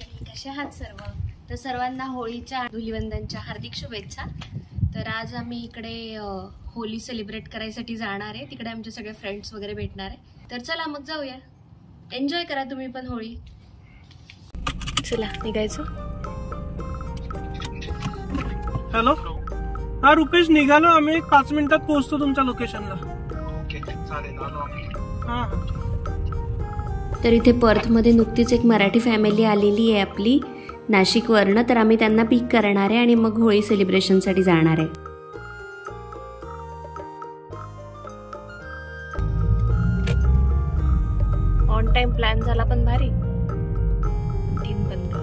कसे आहात सर्व? तर सर्वांना होळीच्या धुलिवंदनच्या हार्दिक शुभेच्छा। तर आज आम्ही इकडे होली सेलिब्रेट करायसाठी जाणार आहे। तिकडे आमचे सगळे फ्रेंड्स वगैरे भेटणार आहे। तर चला मग जाऊया, एन्जॉय करा तुम्ही पण होळी। चला निघायचं। हॅलो, हा रुपेश, निघालो आम्ही, 5 मिनिटात पोहोचतो तुमच्या लोकेशनला। ओके चालेल, आलो आम्ही। हां तर इथे पर्थमध्ये नुकतीच एक मराठी फॅमिली आलेली आहे आपली नाशिकवरनं। तर आम्ही त्यांना पिक करणार आहे आणि मग होळी सेलिब्रेशनसाठी जाणार आहे। ऑन टाइम प्लॅन झाला पण भारी। 3 बंद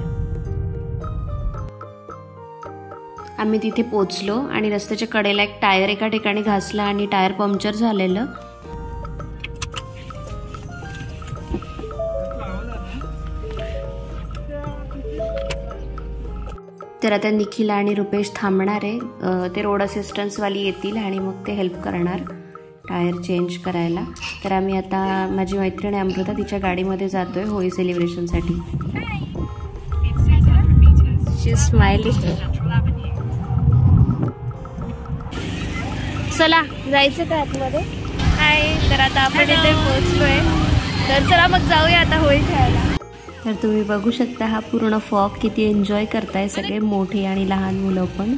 आम्ही तिथे पोहोचलो आणि रस्त्याच्या कडेला एक टायर एका ठिकाणी घासला आणि टायर पंक्चर झालेलं। तर आता निखिल आणि रुपेश थांबणार आहे, ते रोड असिस्टन्स वाली येतील आणि मग ते हेल्प करणार टायर चेंज करायला। तर आम्ही आता, माझी मैत्रीण अमृता तिच्या गाडीमध्ये जातोय होळी सेलिब्रेशनसाठी। शी स्माइलिंग। चला जायचं का आतमध्ये? हाय, तर आता आपण इथे पोहोचलोय, तर चला मग जाऊया आता होळी खेळायला। तर तुम्ही बघू शकता हा पूर्ण फॉग किती एन्जॉय करताय सगळे, मोठे आणि लहान मुलं पण।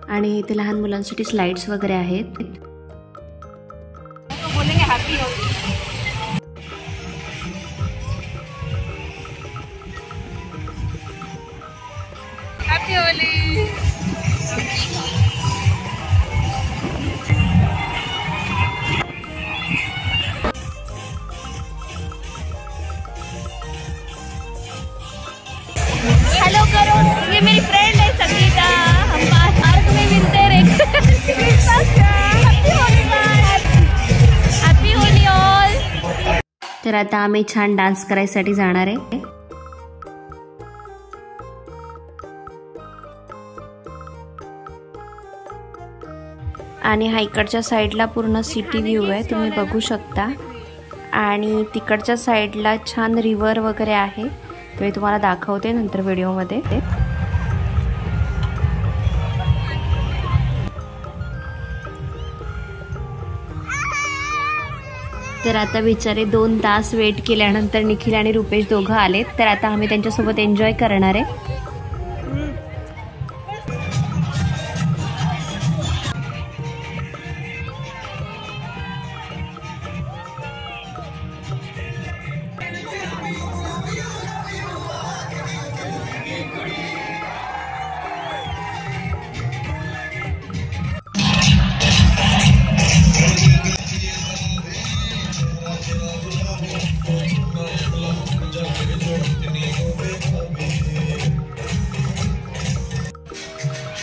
आणि इथे लहान मुलांसाठी स्लाइड्स वगैरे आहेत। Happy Holy. हेलो करो, ये मेरी फ्रेंड है संगीता, हम पार्क में मिलते रहे। Happy Holy all. तर आता आम्ही छान डान्स करायसाठी जाणार आहे। आणि हा इकडच्या साईडला पूर्ण सिटी व्ह्यू आहे, तुम्ही बघू शकता। आणि तिकडच्या साईडला छान रिव्हर वगैरे आहे, ते तुम्हाला दाखवते नंतर व्हिडिओमध्ये। तर आता बिचारे 2 तास वेट केल्यानंतर निखिल आणि रुपेश दोघं आलेत, तर आता आम्ही त्यांच्यासोबत एन्जॉय करणार आहे।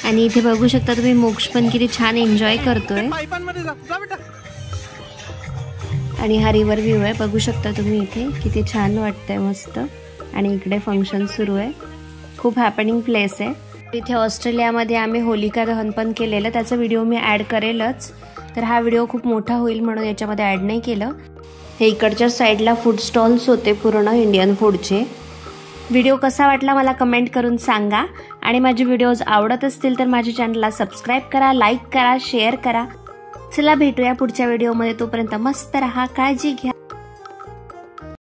आणि इथे बघू शकता तुम्ही, मोक्ष पण किती छान एन्जॉय करतोय। आणि हा रिव्हर व्ह्यू आहे, बघू शकता तुम्ही इथे किती छान वाटतंय, मस्त। आणि इकडे फंक्शन सुरू आहे, खूप हॅपनिंग प्लेस आहे। इथे ऑस्ट्रेलियामध्ये आम्ही होलिका दहन पण केलेलं, त्याचा व्हिडिओ मी ॲड करेलच। तर हा व्हिडिओ खूप मोठा होईल म्हणून याच्यामध्ये ॲड नाही केलं। हे इकडच्या साईडला फूड स्टॉल्स होते पूर्ण इंडियन फूडचे। व्हिडिओ कसा वाटला मला कमेंट करून सांगा। आणि माझे व्हिडिओज आवडत असतील तर माझ्या चॅनलला सबस्क्राईब करा, लाईक करा, शेअर करा। चला भेटूया पुढच्या व्हिडिओमध्ये, तोपर्यंत मस्त रहा, काळजी घ्या।